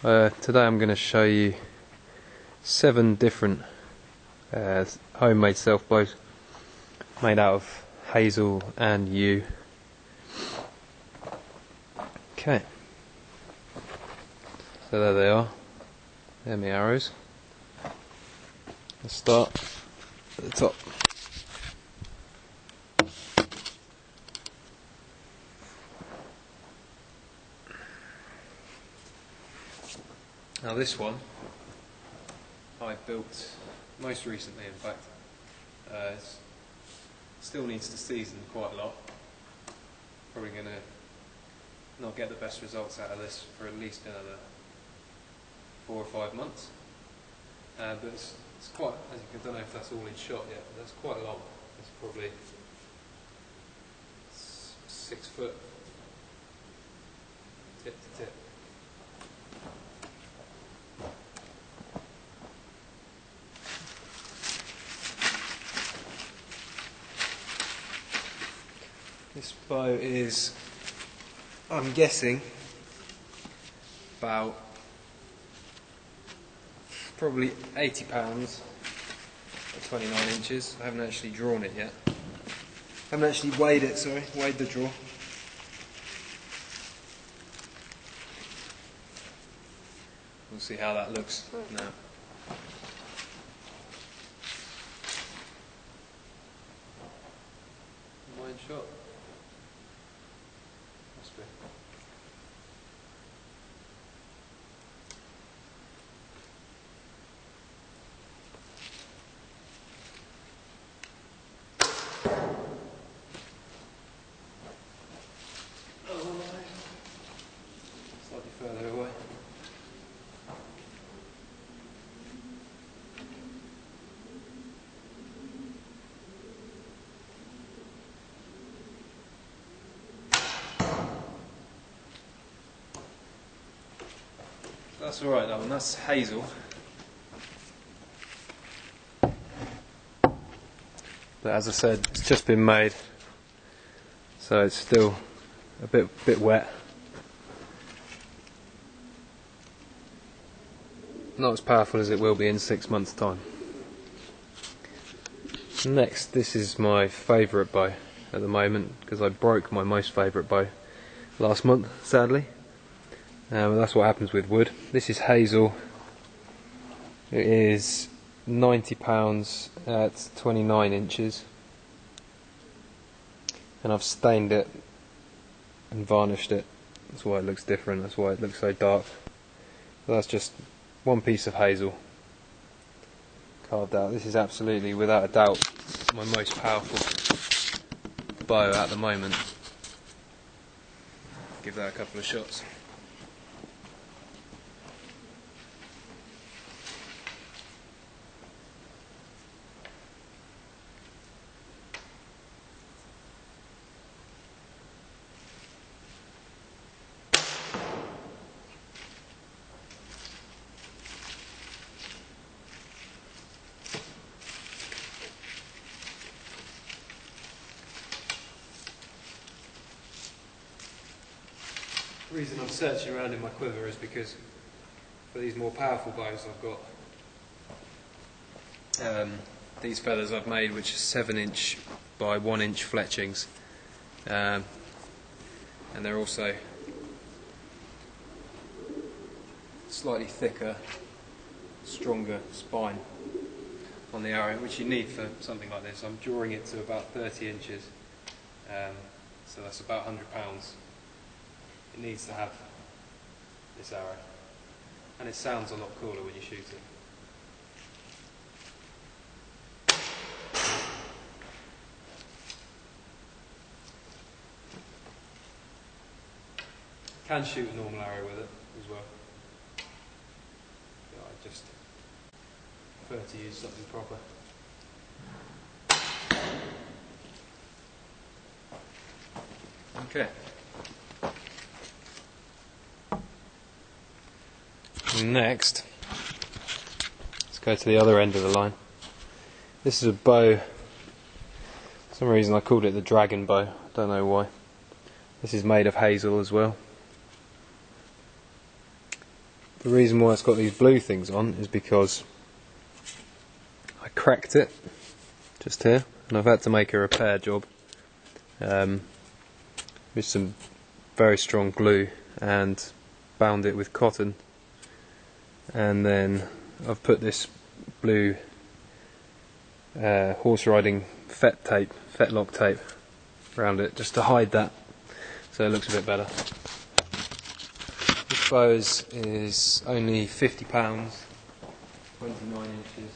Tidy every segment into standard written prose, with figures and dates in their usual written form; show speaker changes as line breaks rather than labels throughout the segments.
Today I'm going to show you 7 different homemade self bows made out of hazel and yew. Okay, so there they are. They're my arrows. Let's start at the top. Now this one I built most recently, in fact. It still needs to season quite a lot. Probably going to not get the best results out of this for at least another 4 or 5 months. But it's quite, as you can, I don't know if that's all in shot yet, but that's quite long. It's probably 6 foot tip to tip. This bow is, I'm guessing, about probably £80 at 29 inches. I haven't actually drawn it yet. I haven't actually weighed it, sorry, weighed the draw. We'll see how that looks now. Mine shot. Must be. Slightly further away. That's alright, that one. That's hazel. But as I said, it's just been made, so it's still a bit wet. Not as powerful as it will be in 6 months' time. Next, this is my favourite bow at the moment, because I broke my most favourite bow last month, sadly. But that's what happens with wood. This is hazel. It is £90 at 29 inches, and I've stained it and varnished it. That's why it looks different, that's why it looks so dark. So that's just one piece of hazel carved out. This is absolutely, without a doubt, my most powerful bow at the moment. Give that a couple of shots. The reason I'm searching around in my quiver is because for these more powerful bows I've got these feathers I've made, which are 7" by 1" fletchings, and they're also slightly thicker, stronger spine on the arrow, which you need for something like this. I'm drawing it to about 30 inches, so that's about £100. It needs to have this arrow, and it sounds a lot cooler when you shoot it. You can shoot a normal arrow with it as well. Yeah, I just prefer to use something proper. Okay. Next, let's go to the other end of the line. This is a bow. For some reason I called it the dragon bow. I don't know why. This is made of hazel as well. The reason why it's got these blue things on is because I cracked it just here, and I've had to make a repair job with some very strong glue and bound it with cotton, and then I've put this blue horse riding fetlock tape around it just to hide that, so it looks a bit better. This bow is only £50, 29 inches.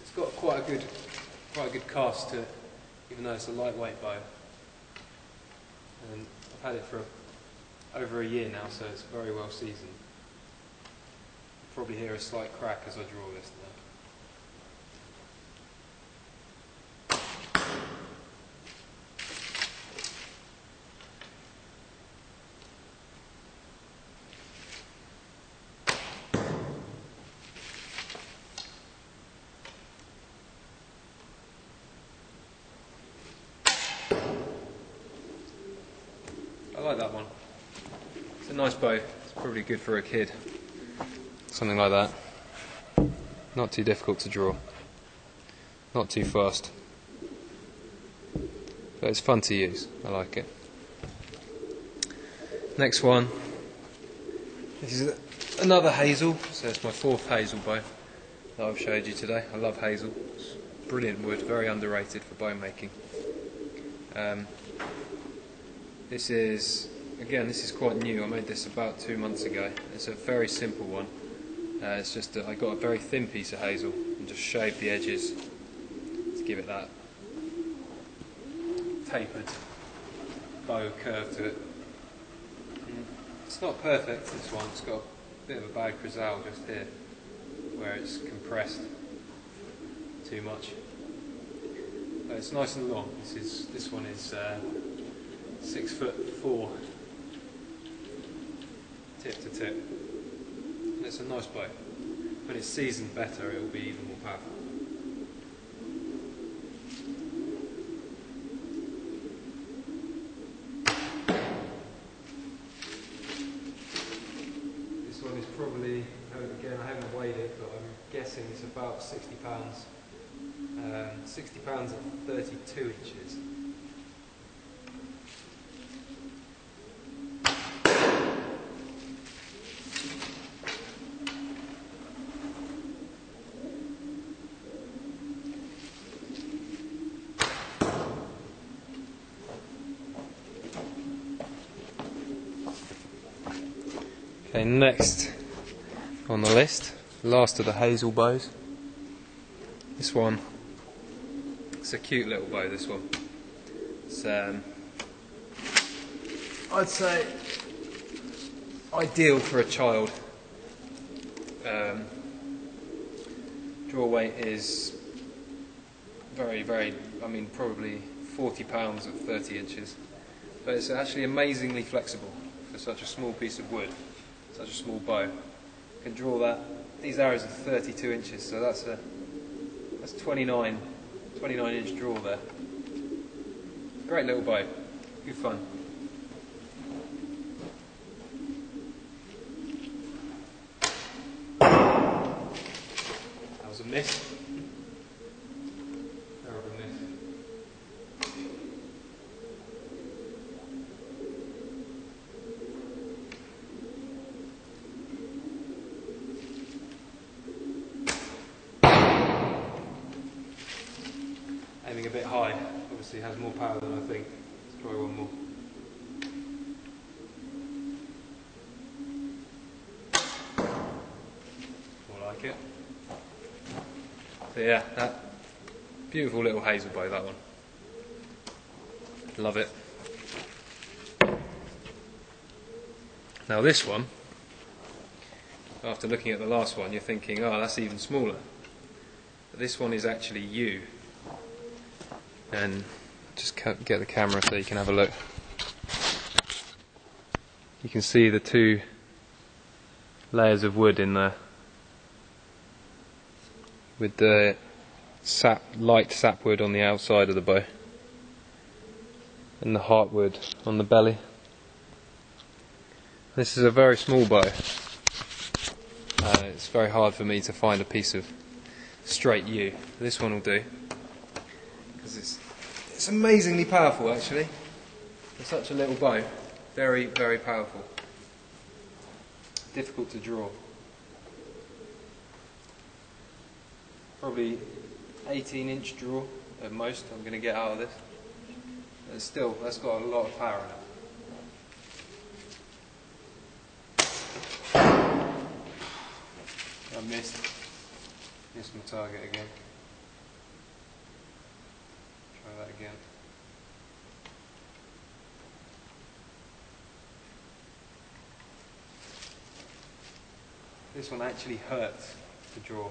It's got quite a good cast to it, even though it's a lightweight bow. And I've had it for over a year now, so it's very well seasoned. You'll probably hear a slight crack as I draw this now. I like that one. It's a nice bow. It's probably good for a kid. Something like that. Not too difficult to draw. Not too fast. But it's fun to use. I like it. Next one. This is another hazel. So it's my fourth hazel bow that I've showed you today. I love hazel. It's brilliant wood. Very underrated for bow making. This is quite new. I made this about 2 months ago. It's a very simple one. It's just that I got a very thin piece of hazel and just shaved the edges to give it that tapered bow curve to it. It's not perfect, this one. It's got a bit of a bad chrysalis just here where it's compressed too much. But it's nice and long. This one is 6'4" tip to tip. And it's a nice bow. When it's seasoned better, it will be even more powerful. This one is probably, again I haven't weighed it, but I'm guessing it's about £60. 60 pounds at 32 inches. Okay, next on the list, last of the hazel bows. This one, it's a cute little bow, this one. It's, I'd say, ideal for a child. Draw weight is very, probably 40 pounds at 30 inches. But it's actually amazingly flexible for such a small piece of wood. Such a small bow. You can draw that. These arrows are 32 inches, so that's 29 inch draw there. Great little bow. Good fun. That was a miss. Terrible miss. Aiming a bit high, obviously has more power than I think. Let's try one more. More like it. So yeah, that beautiful little hazel bow, that one. Love it. Now this one, after looking at the last one, you're thinking, oh, that's even smaller. But this one is actually U. And just get the camera so you can have a look. You can see the two layers of wood in there, with the light sapwood on the outside of the bow and the heartwood on the belly. This is a very small bow. It's very hard for me to find a piece of straight yew. This one will do, because it's amazingly powerful actually. For such a little bow, very, very powerful. Difficult to draw. Probably 18-inch draw at most I'm going to get out of this. But still, that's got a lot of power in it. I missed my target again. Try that again. This one actually hurts to draw.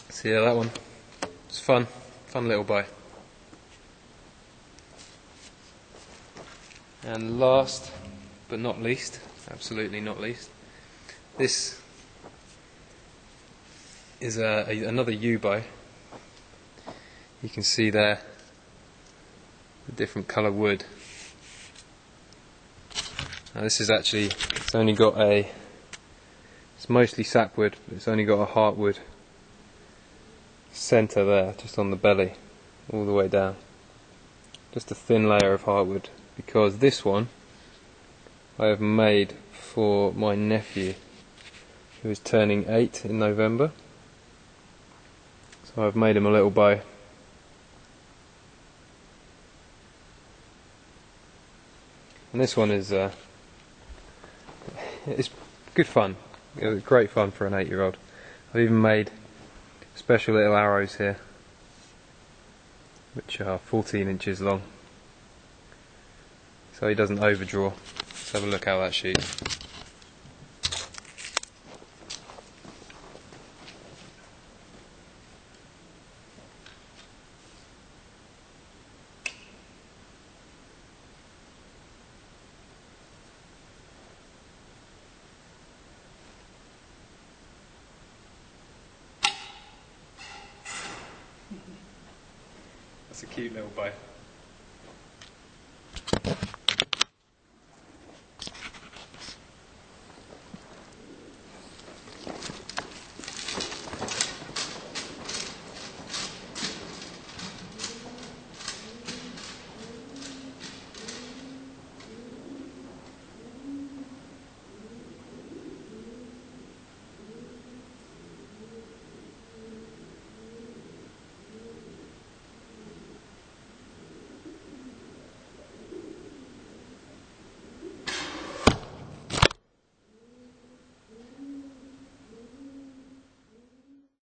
So yeah, that one, it's fun little bow. And last but not least, absolutely not least, this is another yew bow. You can see there the different colour wood. Now this is actually, it's mostly sapwood, but it's only got a heartwood centre there, just on the belly, all the way down. Just a thin layer of heartwood, because this one I have made for my nephew who is turning 8 in November. So I've made him a little bow. And this one is it's good fun. It was great fun for an 8-year-old. I've even made special little arrows here, which are 14 inches long, so he doesn't overdraw. Let's have a look how that shoots. That's a cute little bow.